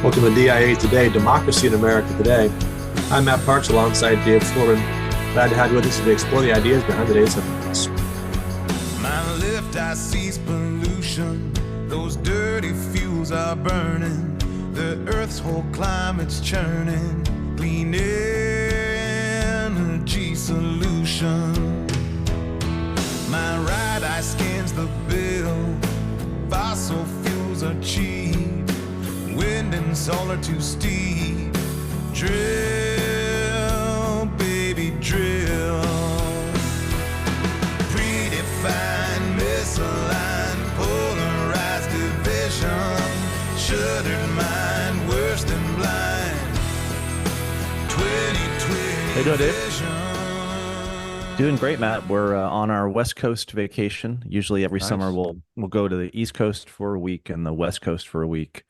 Welcome to DIA Today, Democracy in America Today. I'm Matt Parks alongside David Corbin. Glad to have you with us to explore the ideas behind today's headlines. My left eye sees pollution. Those dirty fuels are burning. The earth's whole climate's churning. Clean energy solution. My right eye scans the bill. Fossil fuels are cheap. Wind and solar too steep. Drill, baby, drill. Predefined, misaligned, polarized division. Shuttered mind, worse than blind. 2020 How you doing, Dave? vision. Doing great, Matt. We're on our West Coast vacation. Usually every Nice. summer we'll go to the East Coast for a week and the West Coast for a week.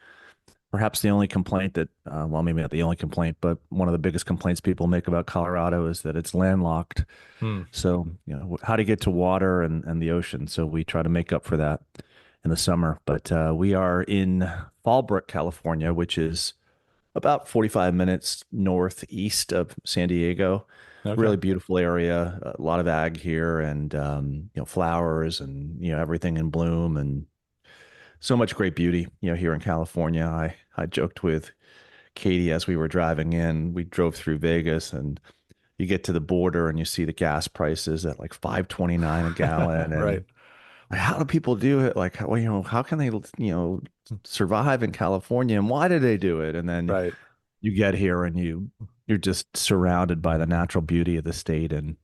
Perhaps the only complaint that, well, maybe not the only complaint, but one of the biggest complaints people make about Colorado is that it's landlocked. So, how to get to water and the ocean. So we try to make up for that in the summer. But we are in Fallbrook, California, which is about 45 minutes northeast of San Diego. Okay. Really beautiful area, a lot of ag here, and flowers and everything in bloom, and so much great beauty here in California. I joked with Katie as we were driving in. We drove through Vegas, and you get to the border and you see the gas prices at like $5.29 a gallon. And Right. how do people do it? Like, how can they survive in California, and why did they do it? And then Right. you get here and you're just surrounded by the natural beauty of the state, and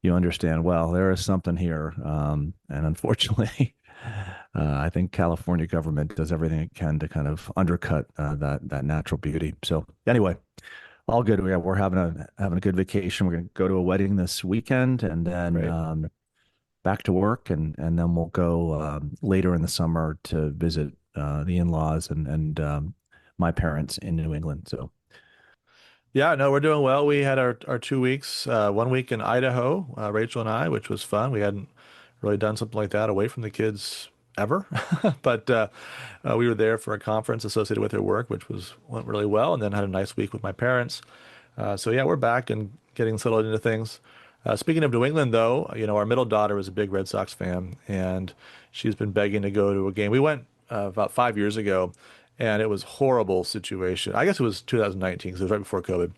you understand, well, there is something here. And unfortunately, I think California government does everything it can to kind of undercut that natural beauty. So anyway, all good. We're having a good vacation. We're going to go to a wedding this weekend, and then Right. back to work, and then we'll go later in the summer to visit the in-laws and my parents in New England. So Yeah, no, we're doing well. We had our 2 weeks, 1 week in Idaho, Rachel and I, which was fun. We hadn't really done something like that away from the kids ever. But we were there for a conference associated with her work, which went really well, and then had a nice week with my parents. So yeah, we're back and getting settled into things. Speaking of New England, though, our middle daughter is a big Red Sox fan, and she's been begging to go to a game. We went about 5 years ago, and it was a horrible situation. I guess it was 2019 because it was right before COVID.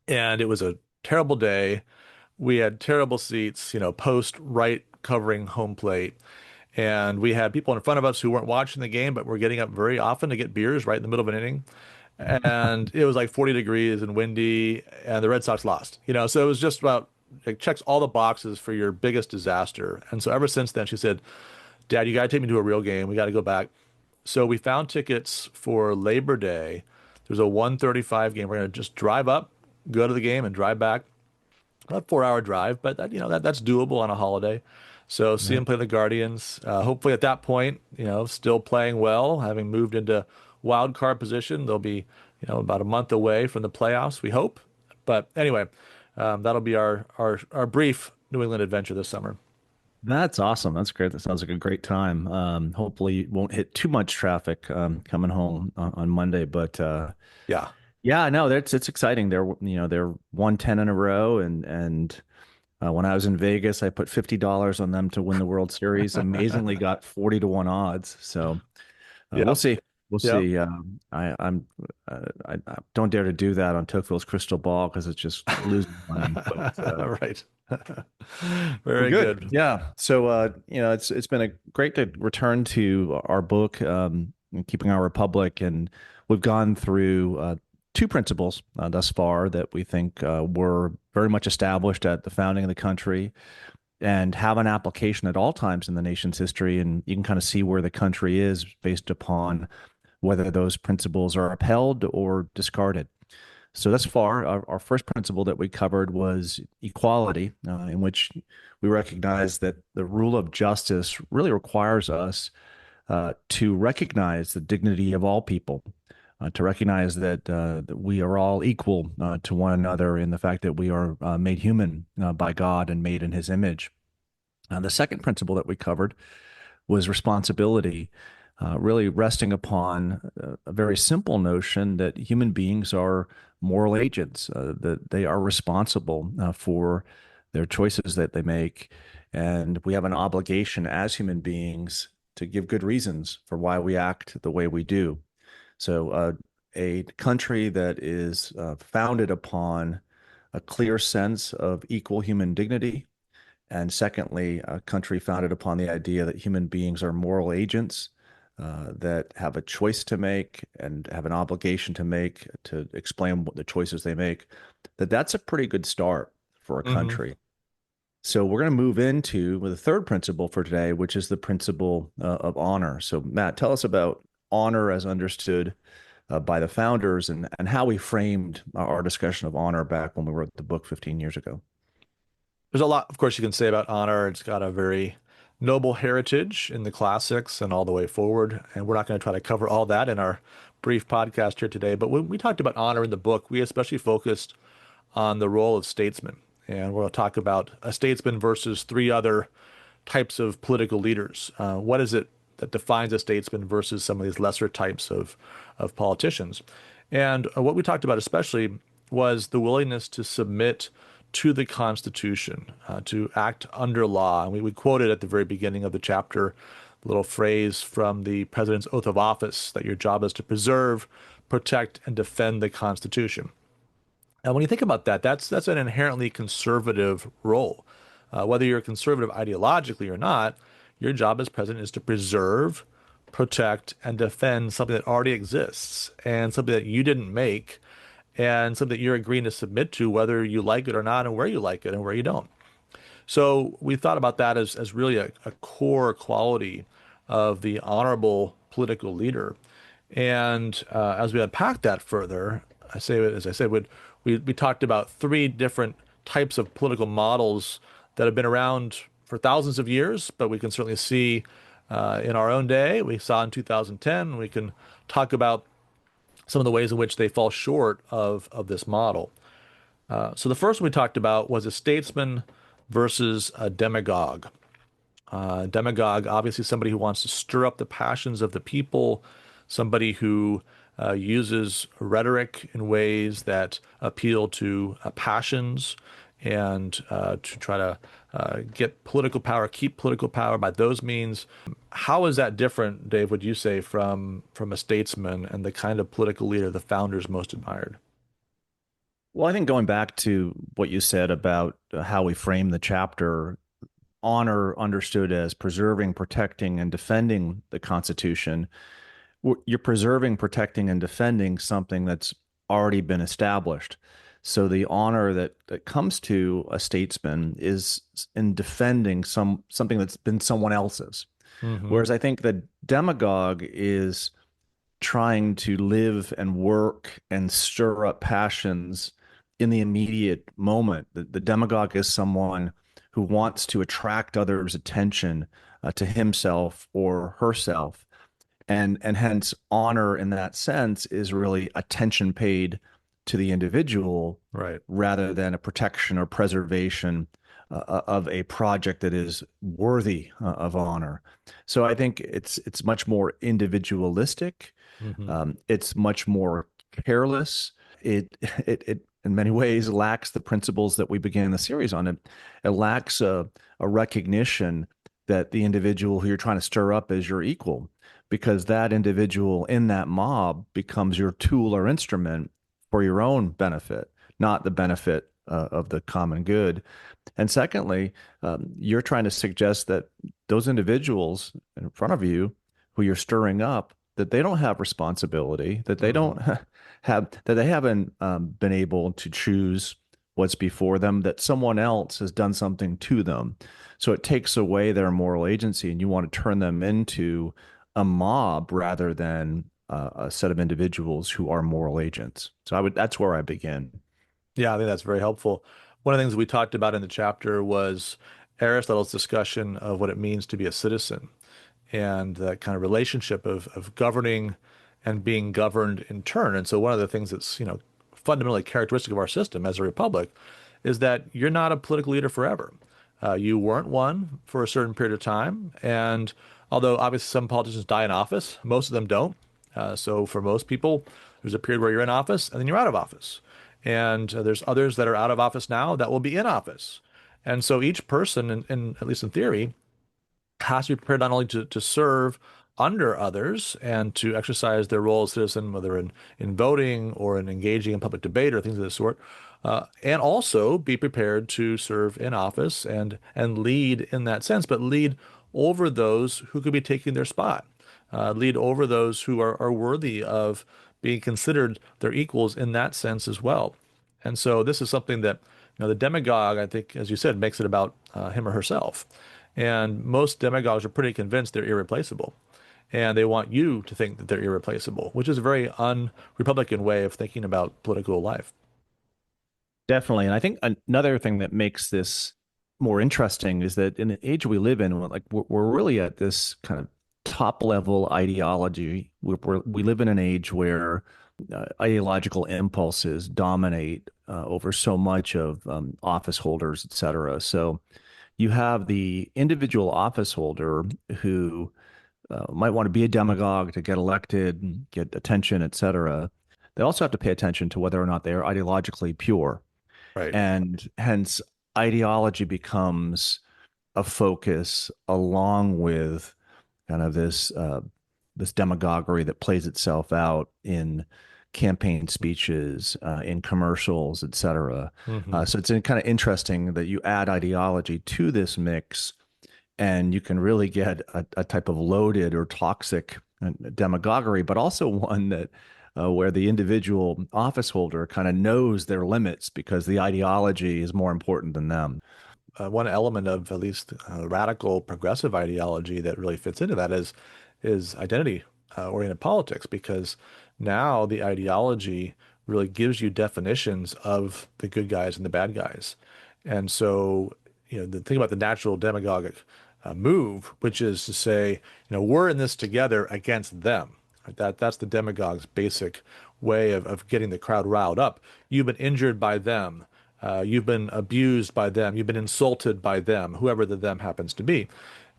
And it was a terrible day. We had terrible seats, post right covering home plate. And we had people in front of us who weren't watching the game, but were getting up very often to get beers right in the middle of an inning. And it was like 40 degrees and windy, and the Red Sox lost. So it was just about, it checks all the boxes for your biggest disaster. And so ever since then, she said, Dad, you got to take me to a real game. We got to go back. So we found tickets for Labor Day. There's a 1:35 game. We're going to just drive up, go to the game, and drive back. About a 4-hour drive, but that's doable on a holiday. So see them play the Guardians. Hopefully at that point, still playing well, having moved into wild card position. They'll be, about a month away from the playoffs, we hope. But anyway, that'll be our brief New England adventure this summer. that's awesome. That's great. That sounds like a great time. Hopefully you won't hit too much traffic coming home on Monday, but Yeah. yeah, no, it's exciting. They're 110 in a row, and when I was in Vegas, I put $50 on them to win the World Series. Amazingly, got 40-1 odds. So Yeah. we'll see. We'll Yeah. see. I don't dare to do that on Tocqueville's crystal ball because it's just losing money. But, Right. Very good. Yeah. So it's been great to return to our book, Keeping Our Republic, and we've gone through two principles thus far that we think were very much established at the founding of the country and have an application at all times in the nation's history. And you can kind of see where the country is based upon whether those principles are upheld or discarded. So thus far, our first principle that we covered was equality, in which we recognize that the rule of justice really requires us to recognize the dignity of all people, to recognize that we are all equal to one another in the fact that we are made human by God and made in his image. The second principle that we covered was responsibility, really resting upon a very simple notion that human beings are moral agents, that they are responsible for their choices that they make. And we have an obligation as human beings to give good reasons for why we act the way we do. So, a country that is founded upon a clear sense of equal human dignity, and secondly, a country founded upon the idea that human beings are moral agents that have a choice to make and have an obligation to make to explain what the choices they make, that's a pretty good start for a Hmm. country. So we're going to move into the third principle for today, which is the principle of honor. So Matt, tell us about honor as understood by the founders and how we framed our discussion of honor back when we wrote the book 15 years ago. There's a lot, of course, you can say about honor. It's got a very noble heritage in the classics and all the way forward. And we're not going to try to cover all that in our brief podcast here today. But when we talked about honor in the book, we especially focused on the role of statesmen. And we're going to talk about a statesman versus three other types of political leaders. What is it that defines a statesman versus some of these lesser types of politicians? And what we talked about especially was the willingness to submit to the Constitution, to act under law. And we quoted at the very beginning of the chapter a little phrase from the president's oath of office that your job is to preserve, protect, and defend the Constitution. And when you think about that, that's an inherently conservative role. Whether you're conservative ideologically or not, your job as president is to preserve, protect, and defend something that already exists and something that you didn't make and something that you're agreeing to submit to, whether you like it or not, and where you like it and where you don't. So we thought about that as really a core quality of the honorable political leader. And as we unpack that further, as I said, we talked about three different types of political models that have been around for thousands of years, but we can certainly see in our own day. We saw in 2010. We can talk about some of the ways in which they fall short of this model. So the first one we talked about was a statesman versus a demagogue. Demagogue, obviously somebody who wants to stir up the passions of the people, somebody who uses rhetoric in ways that appeal to passions and to try to get political power, keep political power by those means. How is that different, Dave, would you say, from a statesman and the kind of political leader the founders most admired? Well, I think going back to what you said about how we frame the chapter, honor understood as preserving, protecting, and defending the Constitution. You're preserving, protecting, and defending something that's already been established. So the honor that comes to a statesman is in defending something that's been someone else's. Hmm. Whereas I think the demagogue is trying to live and work and stir up passions in the immediate moment. The demagogue is someone who wants to attract others' attention to himself or herself. And hence honor in that sense is really attention paid to the individual Right. rather than a protection or preservation of a project that is worthy of honor. So I think it's much more individualistic. Hmm. It's much more careless. It in many ways lacks the principles that we began the series on. It lacks a recognition that the individual who you're trying to stir up is your equal, because that individual in that mob becomes your tool or instrument for your own benefit, not the benefit of the common good. And secondly, you're trying to suggest that those individuals in front of you who you're stirring up, that they don't have responsibility, that they don't that they haven't been able to choose what's before them, that someone else has done something to them. So it takes away their moral agency, and you want to turn them into a mob rather than a set of individuals who are moral agents. So that's where I begin. Yeah, I think that's very helpful. One of the things we talked about in the chapter was Aristotle's discussion of what it means to be a citizen and that kind of relationship of governing and being governed in turn. And so one of the things that's, fundamentally characteristic of our system as a republic is that you're not a political leader forever. You weren't one for a certain period of time, and Although obviously some politicians die in office, most of them don't. So for most people, there's a period where you're in office and then you're out of office. And there's others that are out of office now that will be in office. And so each person, at least in theory, has to be prepared not only to serve under others and to exercise their role as citizen, whether in voting or in engaging in public debate or things of this sort, and also be prepared to serve in office and lead in that sense, but lead over those who could be taking their spot, lead over those who are worthy of being considered their equals in that sense as well. And so this is something that, the demagogue, I think, as you said, makes it about him or herself. And most demagogues are pretty convinced they're irreplaceable. And they want you to think that they're irreplaceable, which is a very un-Republican way of thinking about political life. Definitely. And I think another thing that makes this more interesting is that in the age we live in, we're really at this kind of top level ideology. We live in an age where ideological impulses dominate over so much of office holders, et cetera. So you have the individual office holder who might want to be a demagogue to get elected, and get attention, et cetera. They also have to pay attention to whether or not they are ideologically pure. Right. And hence, ideology becomes a focus along with kind of this demagoguery that plays itself out in campaign speeches, in commercials, et cetera. So it's kind of interesting that you add ideology to this mix, and you can really get a type of loaded or toxic demagoguery, but also one that where the individual office holder kind of knows their limits because the ideology is more important than them. One element of at least radical progressive ideology that really fits into that is identity oriented politics, because now the ideology really gives you definitions of the good guys and the bad guys. And so, the thing about the natural demagogic move, which is to say, we're in this together against them. That's the demagogue's basic way of getting the crowd riled up. You've been injured by them. You've been abused by them. You've been insulted by them, whoever the them happens to be.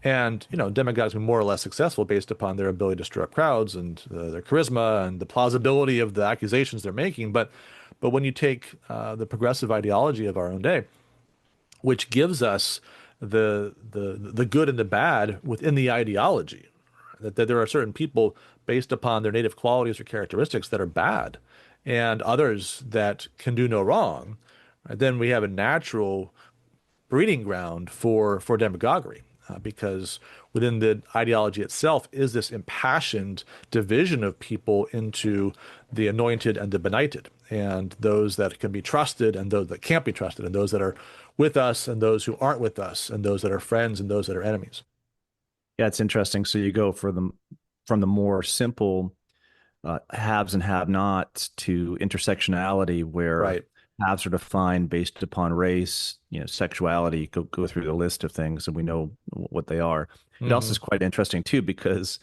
And, demagogues are more or less successful based upon their ability to stir up crowds and their charisma and the plausibility of the accusations they're making. But when you take the progressive ideology of our own day, which gives us the good and the bad within the ideology, that there are certain people based upon their native qualities or characteristics that are bad, and others that can do no wrong, then we have a natural breeding ground for demagoguery, because within the ideology itself is this impassioned division of people into the anointed and the benighted, and those that can be trusted and those that can't be trusted, and those that are with us and those who aren't with us, and those that are friends and those that are enemies. Yeah, it's interesting. So you go from the more simple haves and have-nots to intersectionality, where Right. haves are defined based upon race, sexuality. Go through the list of things, and we know what they are. It also is quite interesting too, because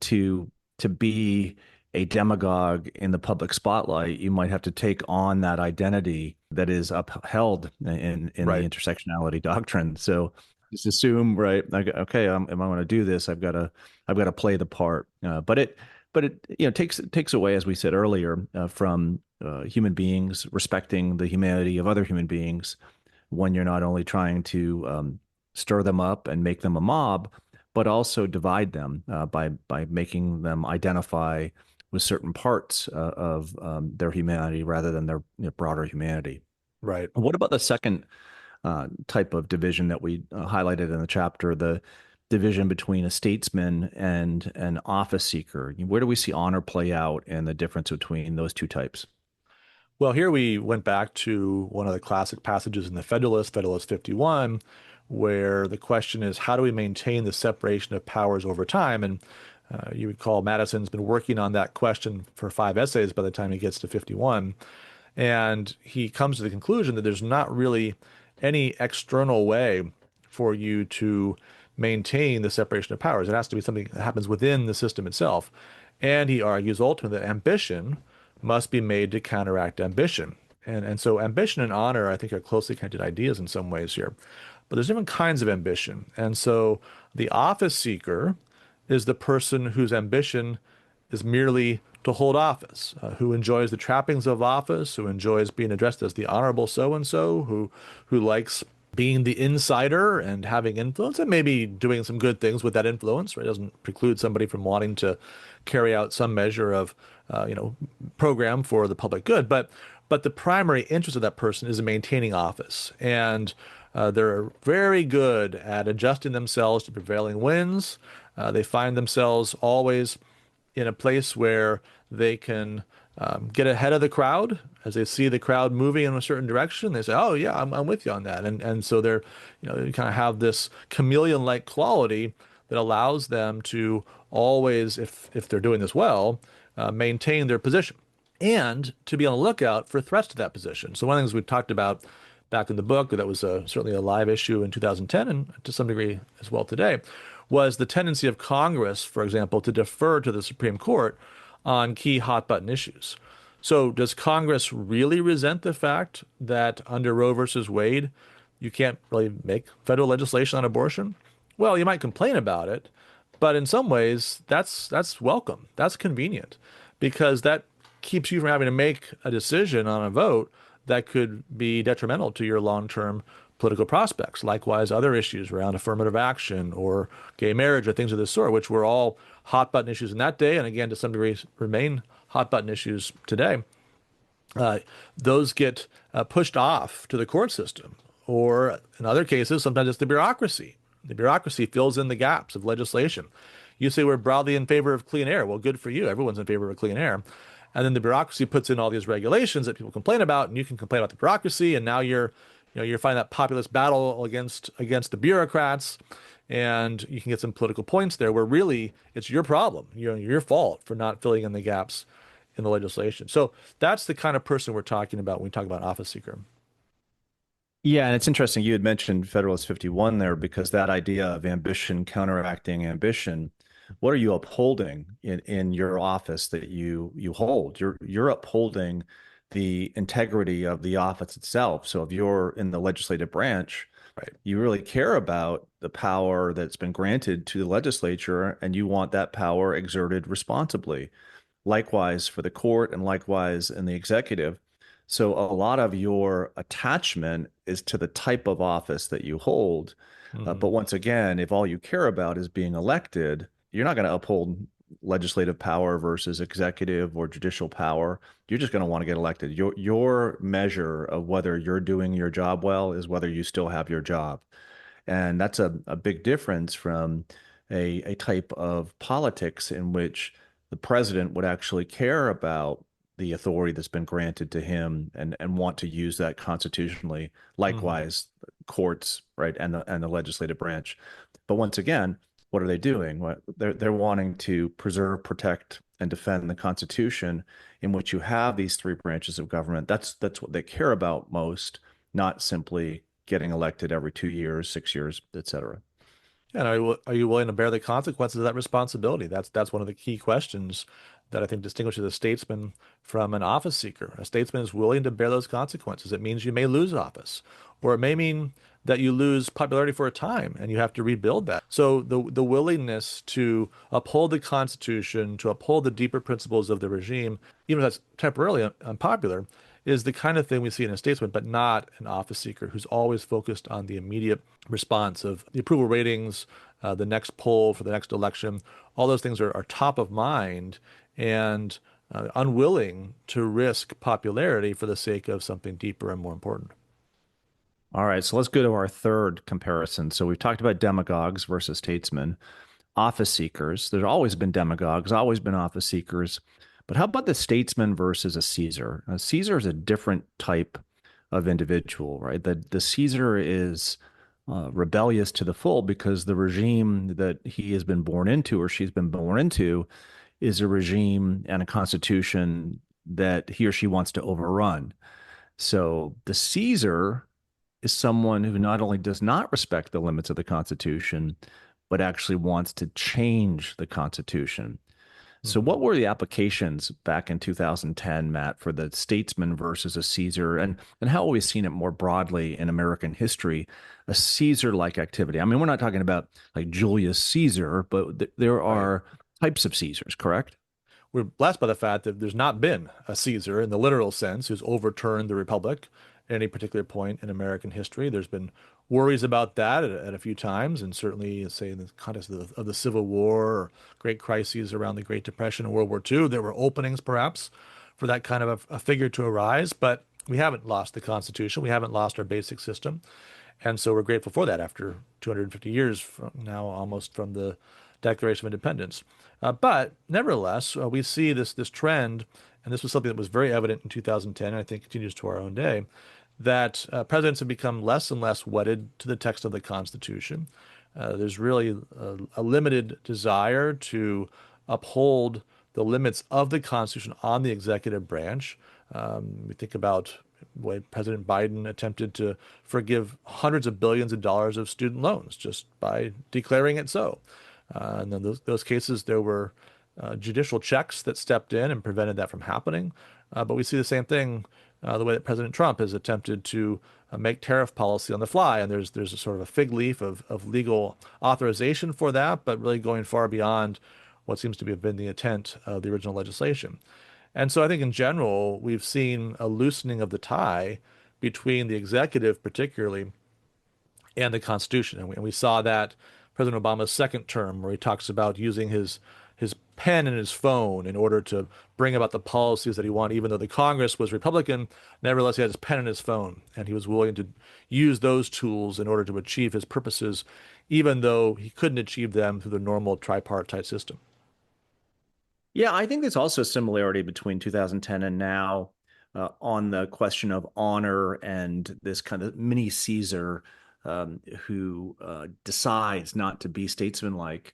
to be a demagogue in the public spotlight, you might have to take on that identity that is upheld in Right. the intersectionality doctrine. So just assume, right? Okay, am I going to do this? I've got to play the part. But it takes away, as we said earlier, from human beings respecting the humanity of other human beings, when you're not only trying to stir them up and make them a mob, but also divide them by making them identify with certain parts of their humanity rather than their broader humanity. Right. What about the second type of division that we highlighted in the chapter, the division between a statesman and an office seeker? Where do we see honor play out, and the difference between those two types? Well, here we went back to one of the classic passages in the Federalist, Federalist 51, where the question is, how do we maintain the separation of powers over time? And you recall Madison's been working on that question for 5 essays by the time he gets to 51. And he comes to the conclusion that there's not really any external way for you to maintain the separation of powers. It has to be something that happens within the system itself. And he argues ultimately that ambition must be made to counteract ambition. And so ambition and honor, I think, are closely connected ideas in some ways here. But there's different kinds of ambition. And so The office seeker is the person whose ambition is merely to hold office, who enjoys the trappings of office, who enjoys being addressed as the honorable so-and-so, who likes being the insider and having influence and maybe doing some good things with that influence, right? It doesn't preclude somebody from wanting to carry out some measure of, program for the public good. But the primary interest of that person is in maintaining office. And they're very good at adjusting themselves to prevailing winds. They find themselves always in a place where they can get ahead of the crowd. As they see the crowd moving in a certain direction, they say, "Oh yeah, I'm with you on that." And so they're, they kind of have this chameleon-like quality that allows them to always, if they're doing this well, maintain their position and to be on the lookout for threats to that position. So one of the things we talked about back in the book that was certainly a live issue in 2010 and to some degree as well today was the tendency of Congress, for example, to defer to the Supreme Court on key hot button issues. So does Congress really resent the fact that under Roe versus Wade, you can't really make federal legislation on abortion? Well, you might complain about it, but in some ways that's welcome. That's convenient because that keeps you from having to make a decision on a vote that could be detrimental to your long-term political prospects. Likewise, other issues around affirmative action or gay marriage or things of this sort, which were all hot button issues in that day, and again, to some degree, remain hot button issues today. Those get pushed off to the court system, or in other cases, sometimes it's the bureaucracy. The bureaucracy fills in the gaps of legislation. You say we're broadly in favor of clean air. Well, good for you. Everyone's in favor of clean air. And then the bureaucracy puts in all these regulations that people complain about, and you can complain about the bureaucracy, and now you're fighting that populist battle against the bureaucrats, and you can get some political points there where really it's your problem, your fault for not filling in the gaps in the legislation. So that's the kind of person we're talking about when we talk about office seeker. Yeah, and it's interesting you had mentioned Federalist 51 there because that idea of ambition counteracting ambition, what are you upholding in your office that you hold? You're upholding the integrity of the office itself. So if you're in the legislative branch, right, you really care about the power that's been granted to the legislature, and you want that power exerted responsibly. Likewise for the court, and likewise in the executive. So a lot of your attachment is to the type of office that you hold. But once again, if all you care about is being elected, you're not going to uphold legislative power versus executive or judicial power. You're just going to want to get elected. Your measure of whether you're doing your job well is whether you still have your job. And that's a big difference from a type of politics in which the president would actually care about the authority that's been granted to him and want to use that constitutionally. Likewise, courts, right, and the legislative branch. But once again, what are they doing? They're wanting to preserve, protect, and defend the Constitution, in which you have these three branches of government. That's what they care about most, not simply getting elected every 2 years, 6 years, et cetera. And are you willing to bear the consequences of that responsibility? That's one of the key questions that I think distinguishes a statesman from an office seeker. A statesman is willing to bear those consequences. It means you may lose office, or it may mean that you lose popularity for a time and you have to rebuild that. So the willingness to uphold the Constitution, to uphold the deeper principles of the regime, even if that's temporarily unpopular, is the kind of thing we see in a statesman, but not an office seeker who's always focused on the immediate response of the approval ratings, the next poll for the next election. All those things are top of mind and unwilling to risk popularity for the sake of something deeper and more important. All right, so let's go to our third comparison. So we've talked about demagogues versus statesmen, office seekers. There's always been demagogues, always been office seekers. But how about the statesman versus a Caesar? A Caesar is a different type of individual, right? The Caesar is rebellious to the full because the regime that he has been born into or she's been born into is a regime and a constitution that he or she wants to overrun. So the Caesar is someone who not only does not respect the limits of the Constitution, but actually wants to change the Constitution. So what were the applications back in 2010, Matt, for the statesman versus a Caesar, and how have we seen it more broadly in American history, a Caesar-like activity? I mean, we're not talking about like Julius Caesar, but there Right. are types of Caesars, correct? We're blessed by the fact that there's not been a Caesar in the literal sense who's overturned the Republic at any particular point in American history. There's been worries about that at a few times, and certainly, say, in the context of the Civil War or great crises around the Great Depression and World War II, there were openings perhaps for that kind of a figure to arise. But we haven't lost the Constitution. We haven't lost our basic system. And so we're grateful for that after 250 years from now, almost from the Declaration of Independence. But nevertheless, we see this trend, and this was something that was very evident in 2010, and I think continues to our own day, that presidents have become less and less wedded to the text of the Constitution. There's really a limited desire to uphold the limits of the Constitution on the executive branch. We think about the way President Biden attempted to forgive hundreds of billions of dollars of student loans just by declaring it so. And then those cases, there were judicial checks that stepped in and prevented that from happening. But we see the same thing the way that President Trump has attempted to make tariff policy on the fly. And there's a sort of a fig leaf of legal authorization for that, but really going far beyond what seems to have been the intent of the original legislation. And so I think in general, we've seen a loosening of the tie between the executive, particularly, and the Constitution. And we saw that President Obama's second term, where he talks about using his pen and his phone in order to bring about the policies that he wanted, even though the Congress was Republican. Nevertheless, he had his pen and his phone, and he was willing to use those tools in order to achieve his purposes, even though he couldn't achieve them through the normal tripartite system. Yeah, I think there's also a similarity between 2010 and now on the question of honor and this kind of mini Caesar who decides not to be statesmanlike.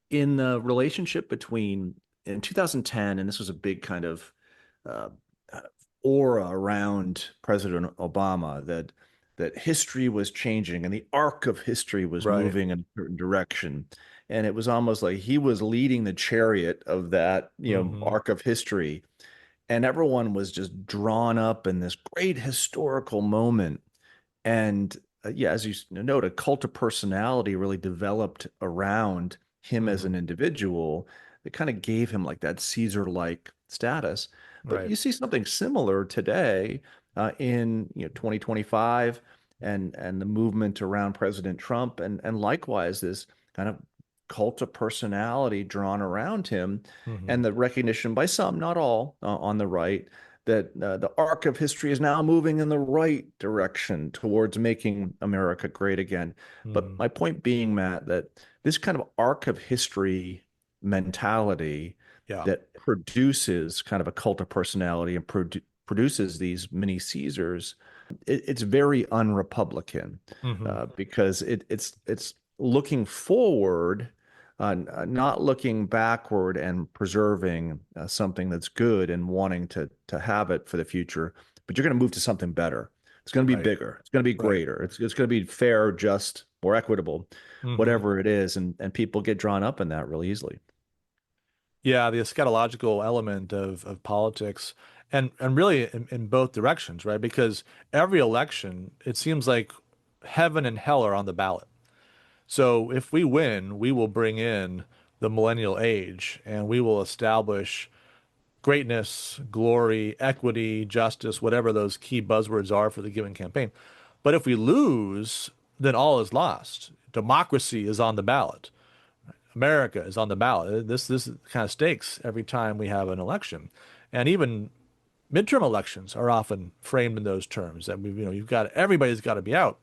In the relationship between in 2010, and this was a big kind of uh, aura around President Obama that history was changing and the arc of history was Right. moving in a certain direction. And it was almost like he was leading the chariot of that, arc of history. And everyone was just drawn up in this great historical moment. And yeah, as you note, a cult of personality really developed around him as an individual that kind of gave him like that Caesar-like status. But Right. you see something similar today in 2025 and the movement around President Trump and likewise this kind of cult of personality drawn around him and the recognition by some, not all, on the right that the arc of history is now moving in the right direction towards making America great again. But my point being, Matt, that this kind of arc of history mentality Yeah. that produces kind of a cult of personality and produces these mini Caesars, it's very un-Republican because it's looking forward, not looking backward and preserving something that's good and wanting to have it for the future. But you're going to move to something better. It's going to be Right. bigger. It's going to be Right. greater. It's going to be fair, just, more equitable, whatever it is. And people get drawn up in that really easily. Yeah, the eschatological element of politics, and really in both directions, right? Because every election, it seems like heaven and hell are on the ballot. So if we win, we will bring in the millennial age, and we will establish greatness, glory, equity, justice, whatever those key buzzwords are for the given campaign. But if we lose, then all is lost. Democracy is on the ballot. America is on the ballot. This kind of stakes every time we have an election, and even midterm elections are often framed in those terms. That everybody's got to be out.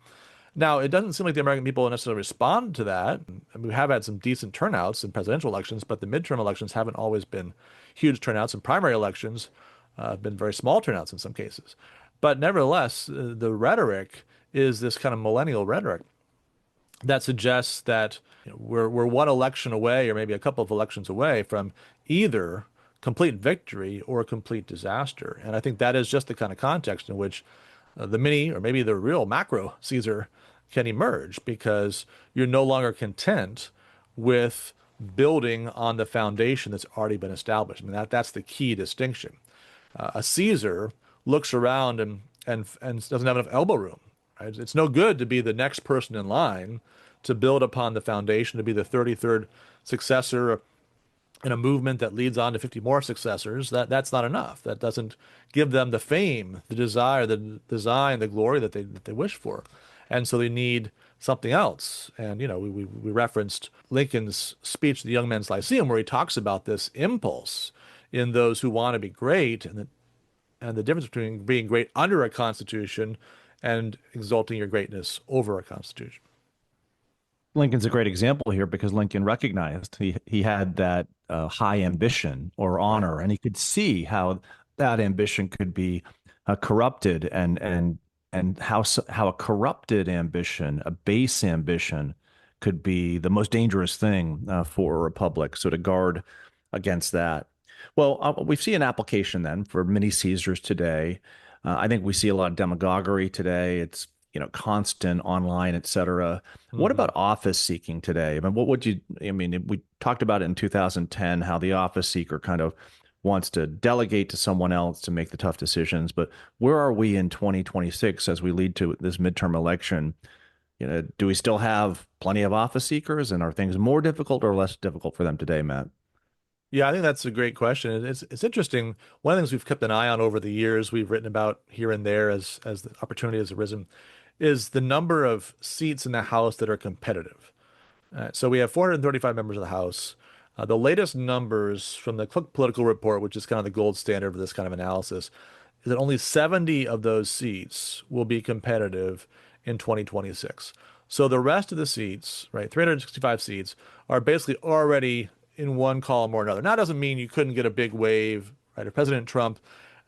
Now, it doesn't seem like the American people necessarily respond to that. And we have had some decent turnouts in presidential elections, but the midterm elections haven't always been huge turnouts, and primary elections have been very small turnouts in some cases. But nevertheless, the rhetoric is this kind of millennial rhetoric that suggests that we're one election away, or maybe a couple of elections away, from either complete victory or complete disaster. And I think that is just the kind of context in which the mini, or maybe the real macro Caesar, can emerge, because you're no longer content with building on the foundation that's already been established. I mean, that's the key distinction. A Caesar looks around and doesn't have enough elbow room. Right? It's no good to be the next person in line to build upon the foundation, to be the 33rd successor in a movement that leads on to 50 more successors. That's not enough. That doesn't give them the fame, the desire, the design, the glory that they wish for. And so they need something else. And, you know, we referenced Lincoln's speech at the Young Men's Lyceum, where he talks about this impulse in those who want to be great, and the difference between being great under a constitution and exalting your greatness over a constitution. Lincoln's a great example here because Lincoln recognized he had that high ambition or honor, and he could see how that ambition could be corrupted, and how a corrupted ambition, a base ambition, could be the most dangerous thing for a republic. So to guard against that. Well, we see an application then for many Caesars today. I think we see a lot of demagoguery today. It's, you know, constant online, et cetera. What about office seeking today? I mean, we talked about it in 2010, how the office seeker kind of wants to delegate to someone else to make the tough decisions. But where are we in 2026 as we lead to this midterm election? You know, do we still have plenty of office seekers, and are things more difficult or less difficult for them today, Matt? Yeah, I think that's a great question. It's interesting. One of the things we've kept an eye on over the years, we've written about here and there as the opportunity has arisen, is the number of seats in the House that are competitive. So we have 435 members of the House. The latest numbers from the Cook Political Report, which is kind of the gold standard for this kind of analysis, is that only 70 of those seats will be competitive in 2026. So the rest of the seats, right, 365 seats, are basically already in one column or another. Now, that doesn't mean you couldn't get a big wave, right? If President Trump,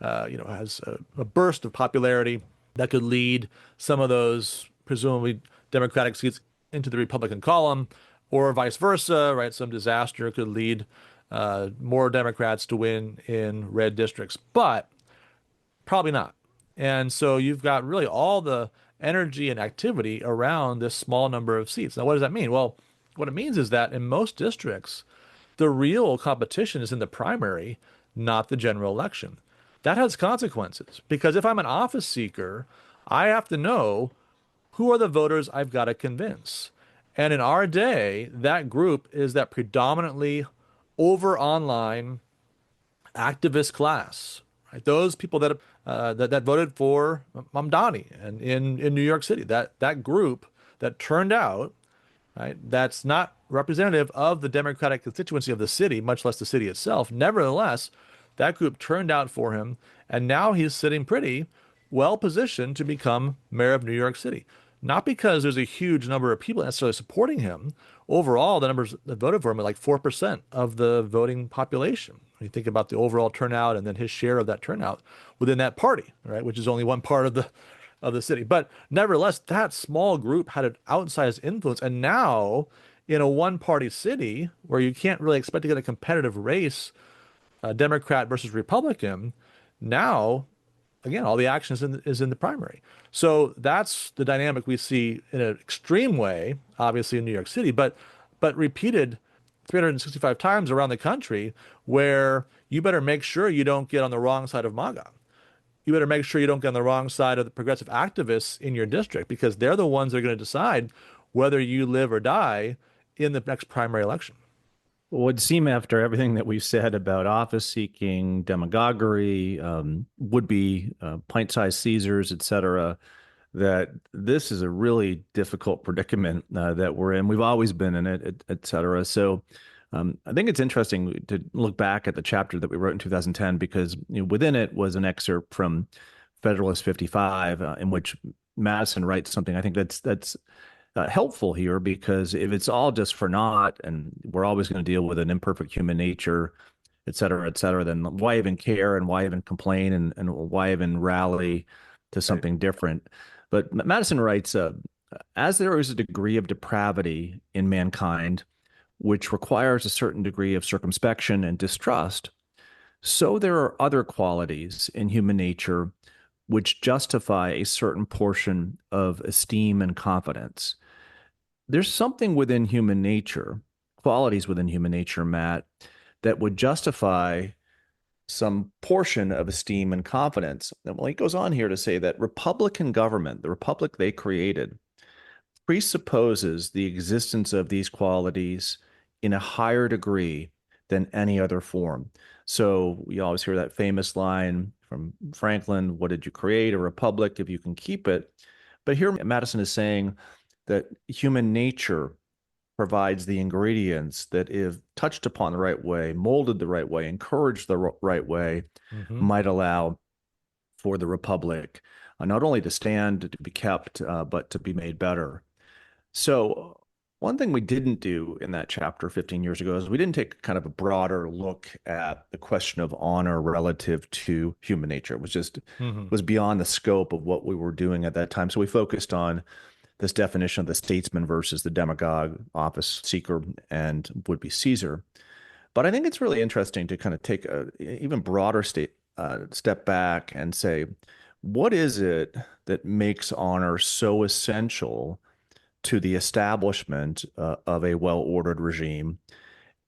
has a burst of popularity that could lead some of those presumably Democratic seats into the Republican column, or vice versa, right? Some disaster could lead more Democrats to win in red districts, but probably not. And so you've got really all the energy and activity around this small number of seats. Now, what does that mean? Well, what it means is that in most districts, the real competition is in the primary, not the general election. That has consequences, because if I'm an office seeker, I have to know who are the voters I've got to convince. And in our day, that group is that predominantly over online activist class, right? Those people that that voted for Mamdani and in New York City, that group that turned out, right? That's not representative of the Democratic constituency of the city, much less the city itself. Nevertheless, that group turned out for him, and now he's sitting pretty well positioned to become mayor of New York City. Not because there's a huge number of people necessarily supporting him. Overall, the numbers that voted for him are like 4% of the voting population. When you think about the overall turnout and then his share of that turnout within that party, right, which is only one part of the city. But nevertheless, that small group had an outsized influence. And now, in a one-party city where you can't really expect to get a competitive race, Democrat versus Republican, now, again, all the action is in the primary. So that's the dynamic we see in an extreme way, obviously in New York City, but repeated 365 times around the country, where you better make sure you don't get on the wrong side of MAGA. You better make sure you don't get on the wrong side of the progressive activists in your district, because they're the ones that are going to decide whether you live or die in the next primary election. It would seem, after everything that we've said about office seeking, demagoguery, would-be pint-sized Caesars, et cetera, that this is a really difficult predicament that we're in. We've always been in it, et cetera. So I think it's interesting to look back at the chapter that we wrote in 2010, because within it was an excerpt from Federalist 55, in which Madison writes something I think that's helpful here, because if it's all just for naught and we're always going to deal with an imperfect human nature, et cetera, then why even care, and why even complain, and why even rally to something different? But Madison writes, as there is a degree of depravity in mankind which requires a certain degree of circumspection and distrust, so there are other qualities in human nature which justify a certain portion of esteem and confidence. There's something within human nature qualities within human nature, Matt, that would justify some portion of esteem and confidence. And well, he goes on here to say that Republican government, the republic they created, presupposes the existence of these qualities in a higher degree than any other form. So we always hear that famous line from Franklin, what did you create? A republic if you can keep it. But here Madison is saying that human nature provides the ingredients that, if touched upon the right way, molded the right way, encouraged the right way, might allow for the republic not only to stand, to be kept, but to be made better. So one thing we didn't do in that chapter 15 years ago is we didn't take kind of a broader look at the question of honor relative to human nature. It was just was beyond the scope of what we were doing at that time. So we focused on this definition of the statesman versus the demagogue, office seeker, and would-be Caesar. But I think it's really interesting to kind of take a even broader step back and say, what is it that makes honor so essential to the establishment of a well-ordered regime?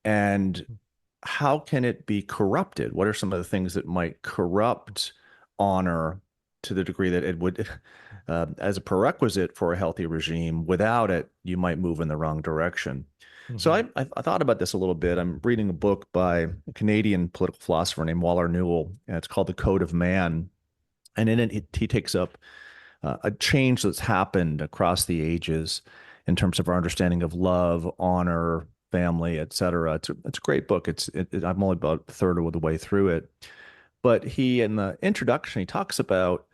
And how can it be corrupted? What are some of the things that might corrupt honor to the degree that it would, as a prerequisite for a healthy regime? Without it, you might move in the wrong direction. So I thought about this a little bit. I'm reading a book by a Canadian political philosopher named Waller Newell, and it's called The Code of Man. And in it, he takes up a change that's happened across the ages in terms of our understanding of love, honor, family, et cetera. It's a great book. I'm only about a third of the way through it. But he, in the introduction, he talks about,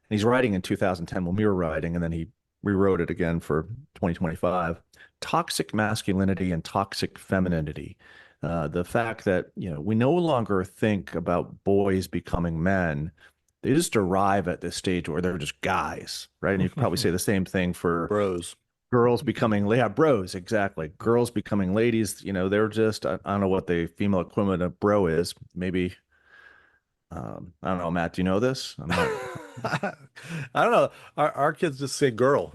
and he's writing in 2010 when we were writing, and then he rewrote it again for 2025, toxic masculinity and toxic femininity. The fact that, we no longer think about boys becoming men. They just arrive at this stage where they're just guys, right? And you could probably say the same thing for bros. Girls becoming, bros, exactly. Girls becoming ladies, they're just, I don't know what the female equivalent of bro is. Maybe, I don't know, Matt, do you know this? I'm not... I don't know. Our kids just say girl,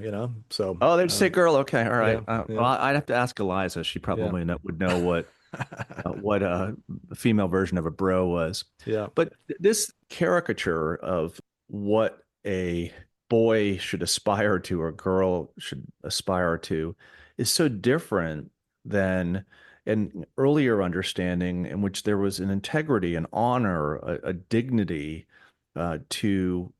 so. Oh, they just say girl. Okay. All right. Yeah. Well, I'd have to ask Eliza. She probably would know what a female version of a bro was. Yeah. But this caricature of what a boy should aspire to or a girl should aspire to is so different than an earlier understanding in which there was an integrity, an honor, a dignity to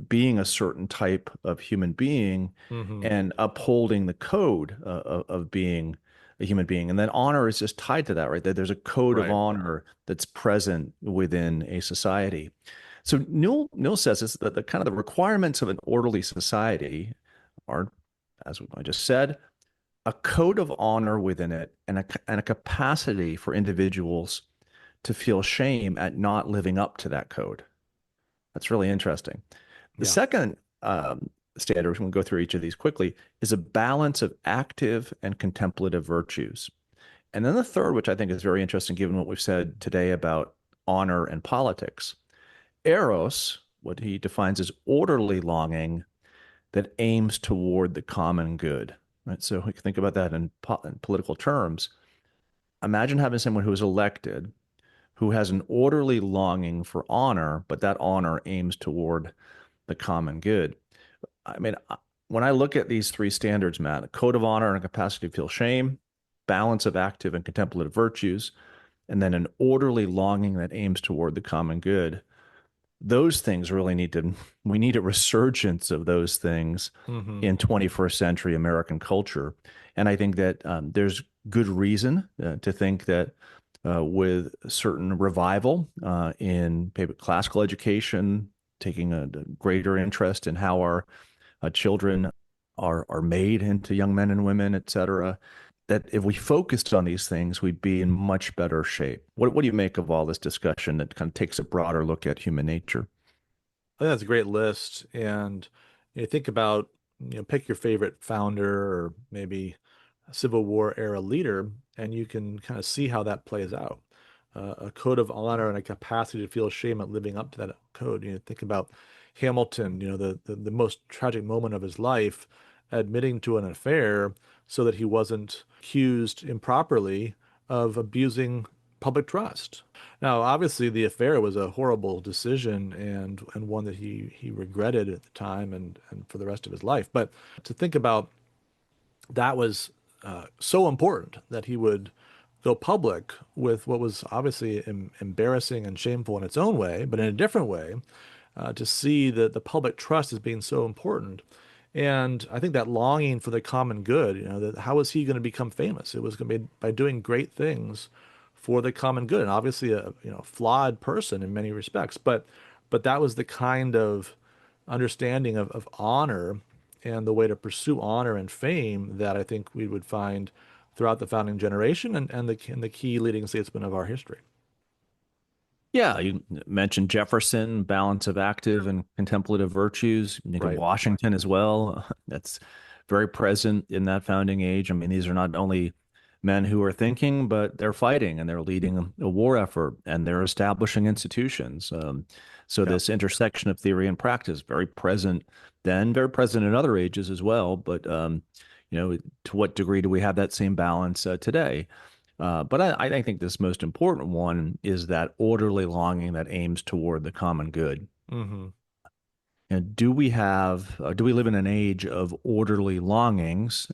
being a certain type of human being and upholding the code of being a human being. And then honor is just tied to that, right? That there's a code of honor that's present within a society. So Newell says this, that the kind of the requirements of an orderly society are, as I just said, a code of honor within it and a capacity for individuals to feel shame at not living up to that code. That's really interesting. The second standard, we'll go through each of these quickly, is a balance of active and contemplative virtues. And then the third, which I think is very interesting given what we've said today about honor and politics, eros, what he defines as orderly longing that aims toward the common good. Right? So we can think about that in political terms. Imagine having someone who is elected who has an orderly longing for honor, but that honor aims toward the common good. I mean, when I look at these three standards, Matt, a code of honor and a capacity to feel shame, balance of active and contemplative virtues, and then an orderly longing that aims toward the common good, those things really we need a resurgence of those things in 21st century American culture. And I think that there's good reason to think that with certain revival in classical education, taking a greater interest in how our children are made into young men and women, et cetera, that if we focused on these things, we'd be in much better shape. What do you make of all this discussion that kind of takes a broader look at human nature? I think that's a great list. And you think about, pick your favorite founder or maybe a Civil War era leader, and you can kind of see how that plays out. A code of honor and a capacity to feel shame at living up to that code. Think about Hamilton, the most tragic moment of his life, admitting to an affair so that he wasn't accused improperly of abusing public trust. Now, obviously, the affair was a horrible decision and one that he regretted at the time and for the rest of his life. But to think about that was so important that he would go public with what was obviously embarrassing and shameful in its own way, but in a different way, to see that the public trust as being so important. And I think that longing for the common good, that how was he going to become famous? It was going to be by doing great things for the common good, and obviously a flawed person in many respects, but that was the kind of understanding of honor and the way to pursue honor and fame that I think we would find throughout the founding generation and the key leading statesmen of our history. Yeah, you mentioned Jefferson, balance of active and contemplative virtues. You think of Right. Washington as well. That's very present in that founding age. I mean, these are not only men who are thinking, but they're fighting and they're leading a war effort and they're establishing institutions. So Yeah. this intersection of theory and practice, very present then, very present in other ages as well. But to what degree do we have that same balance today? But I think this most important one is that orderly longing that aims toward the common good. Hmm. And do we live in an age of orderly longings?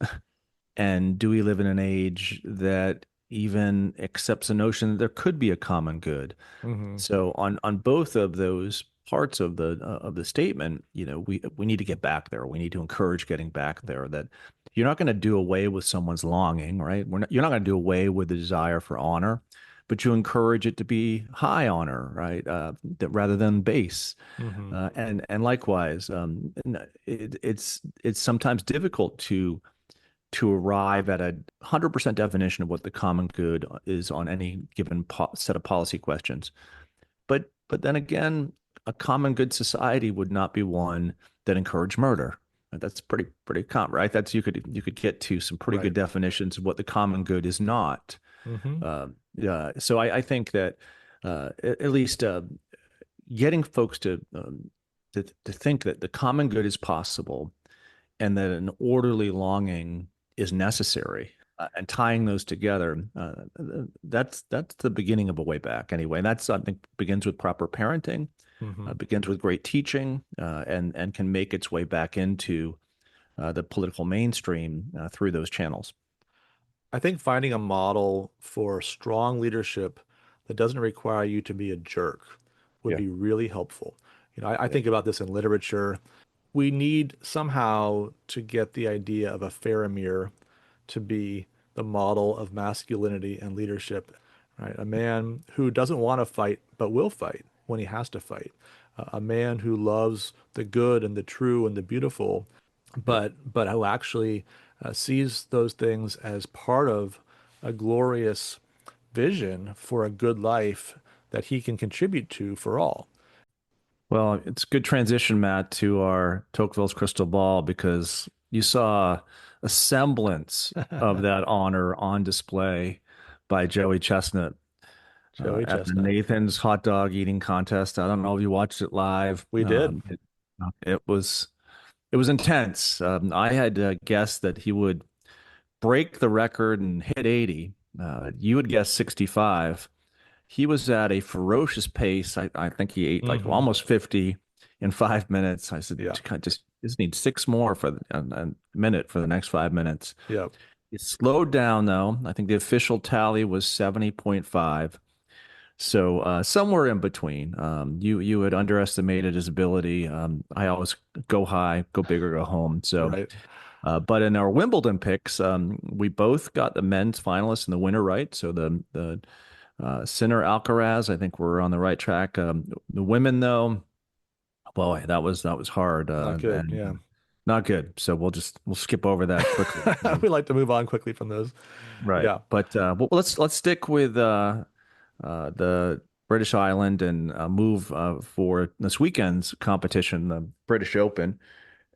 And do we live in an age that even accepts the notion that there could be a common good? Hmm. So on both of those parts of the statement, we need to get back there. We need to encourage getting back there. That you're not going to do away with someone's longing, right? You're not going to do away with the desire for honor, but you encourage it to be high honor, right? That rather than base. Hmm. And likewise, it's sometimes difficult to arrive at 100% definition of what the common good is on any given set of policy questions. But then again, a common good society would not be one that encouraged murder. That's pretty common, right? You could get to some pretty Right. good definitions of what the common good is not. Hmm. Yeah, so I think that at least getting folks to think that the common good is possible and that an orderly longing is necessary, and tying those together, that's the beginning of a way back anyway. And that's, I think, begins with proper parenting, Hmm. begins with great teaching, and can make its way back into the political mainstream through those channels. I think finding a model for strong leadership that doesn't require you to be a jerk would Yeah. be really helpful. I think about this in literature. We need somehow to get the idea of a Faramir to be the model of masculinity and leadership, right? A man who doesn't want to fight but will fight when he has to fight. A man who loves the good and the true and the beautiful, but who actually sees those things as part of a glorious vision for a good life that he can contribute to for all. Well, it's a good transition, Matt, to our Tocqueville's crystal ball, because you saw a semblance of that honor on display by Joey Chestnut Joey at the Chestnut. Nathan's hot dog eating contest. I don't know if you watched it live. We did. It was intense. I had guessed that he would break the record and hit 80. You would guess 65. He was at a ferocious pace. I think he ate like Mhm. almost 50 in 5 minutes. I said, Yeah. just need six more for a minute for the next 5 minutes. Yeah. It slowed down though. I think the official tally was 70.5. So somewhere in between. You had underestimated his ability. I always go high, go big or go home. So, Right. but in our Wimbledon picks, we both got the men's finalists and the winner right. So the Sinner Alcaraz, I think we're on the right track. The women though, boy, that was hard. Not good. And Yeah. not good. So we'll skip over that quickly. We like to move on quickly from those. Right. Yeah. But let's stick with the British Island and move for this weekend's competition, the British Open.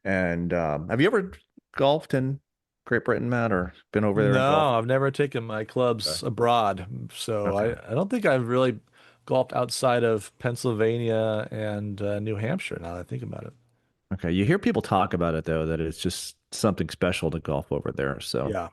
And have you ever golfed in Great Britain, Matt, or been over there and No, golfed? I've never taken my clubs abroad. So Okay. I don't think I've really golfed outside of Pennsylvania and New Hampshire now that I think about it. Okay. You hear people talk about it though, that it's just something special to golf over there. So Yeah.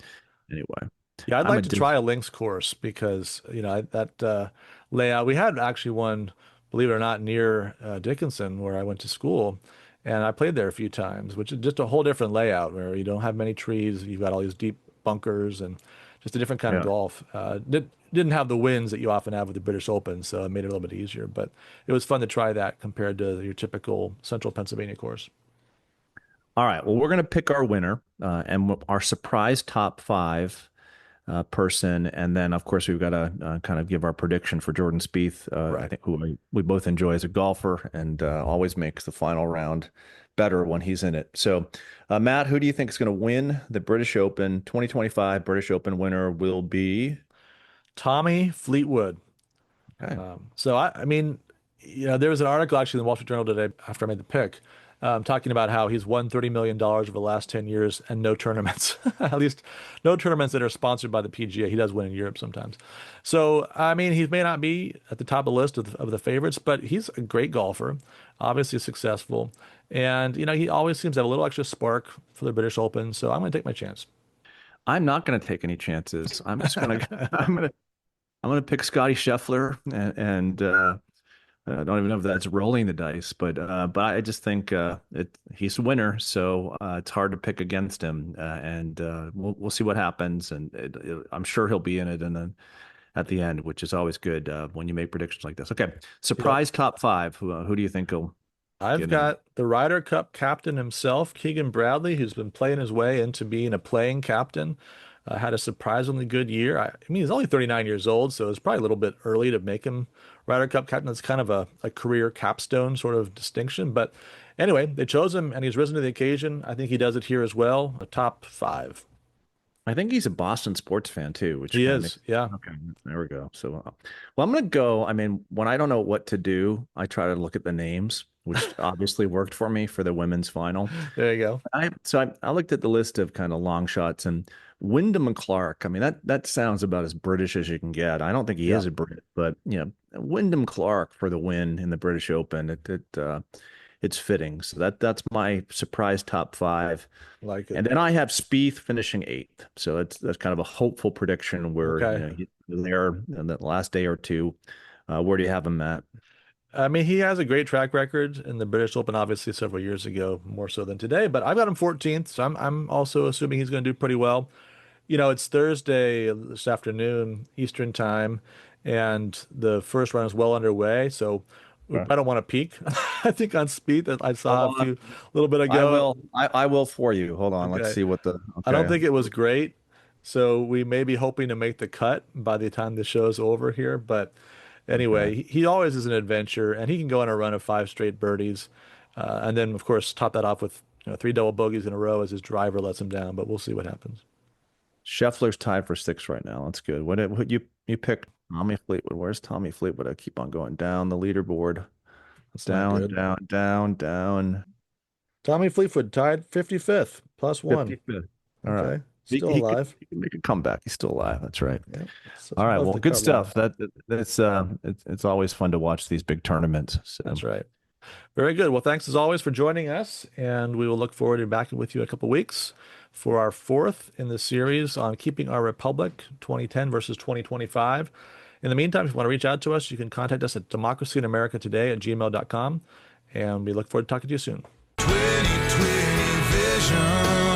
anyway, Yeah, I'd I'm like a to dis try a links course because, that layout, we had actually one, believe it or not, near Dickinson where I went to school. And I played there a few times, which is just a whole different layout where you don't have many trees. You've got all these deep bunkers and just a different kind of yeah. golf. Didn't have the winds that you often have with the British Open, so it made it a little bit easier. But it was fun to try that compared to your typical Central Pennsylvania course. All right. Well, we're going to pick our winner and our surprise top five person, and then of course we've got to kind of give our prediction for Jordan Spieth. I Right. think who we both enjoy as a golfer, and always makes the final round better when he's in it. So, Matt, who do you think is going to win the British Open 2025 British Open winner will be? Tommy Fleetwood. Okay. So I mean, there was an article actually in the Wall Street Journal today after I made the pick, talking about how he's won $30 million over the last 10 years and no tournaments, at least no tournaments that are sponsored by the PGA. He does win in Europe sometimes. So, I mean, he may not be at the top of the list of the favorites, but he's a great golfer, obviously successful. And, he always seems to have a little extra spark for the British Open. So I'm going to take my chance. I'm not going to take any chances. I'm just going to I'm going to pick Scotty Scheffler, and I don't even know if that's rolling the dice, but I just think he's a winner, so it's hard to pick against him, and we'll see what happens, and I'm sure he'll be in it, and then at the end, which is always good when you make predictions like this. Okay, surprise top five. Who do you think will? I've got the Ryder Cup captain himself, Keegan Bradley, who's been playing his way into being a playing captain. Had a surprisingly good year. I mean, he's only 39 years old, so it's probably a little bit early to make him Ryder Cup captain. It's kind of a career capstone sort of distinction. But anyway, they chose him, and he's risen to the occasion. I think he does it here as well. A top five. I think he's a Boston sports fan too, which He kinda is, yeah. okay, there we go. So, well, I'm going to go. I mean, when I don't know what to do, I try to look at the names, which obviously worked for me for the women's final. There you go. I looked at the list of kind of long shots, and Wyndham and Clark. I mean, that sounds about as British as you can get. I don't think he is a Brit, but Wyndham Clark for the win in the British Open. It's fitting. So that's my surprise top five. Like it. And then I have Spieth finishing eighth. So that's kind of a hopeful prediction where Okay. he's there in the last day or two. Where do you have him, Matt? I mean, he has a great track record in the British Open, obviously several years ago, more so than today. But I've got him 14th, so I'm also assuming he's going to do pretty well. It's Thursday this afternoon, Eastern time, and the first round is well underway. So I don't want to peak. I think on Spieth that I saw a little bit ago. I will for you. Hold on. Okay. Let's see what I don't think it was great. So we may be hoping to make the cut by the time the show's over here. But anyway, he always is an adventure, and he can go on a run of 5 straight birdies. And then, of course, top that off with 3 double bogeys in a row as his driver lets him down. But we'll see what happens. Scheffler's tied for 6th right now. That's good. What you picked Tommy Fleetwood. Where's Tommy Fleetwood? I keep on going down the leaderboard. That's not good. Down. Tommy Fleetwood tied 55th, +1. 55th. All right. Okay. Still alive. He can make a comeback. He's still alive. That's right. Yeah. All right. Well, good stuff. It's always fun to watch these big tournaments. So. That's right. Very good. Well, thanks as always for joining us, and we will look forward to back with you in a couple of weeks for our 4th in the series on keeping our republic 2010 versus 2025. In the meantime, if you want to reach out to us, you can contact us at democracyinamericatoday@gmail.com, and we look forward to talking to you soon. 2020 vision.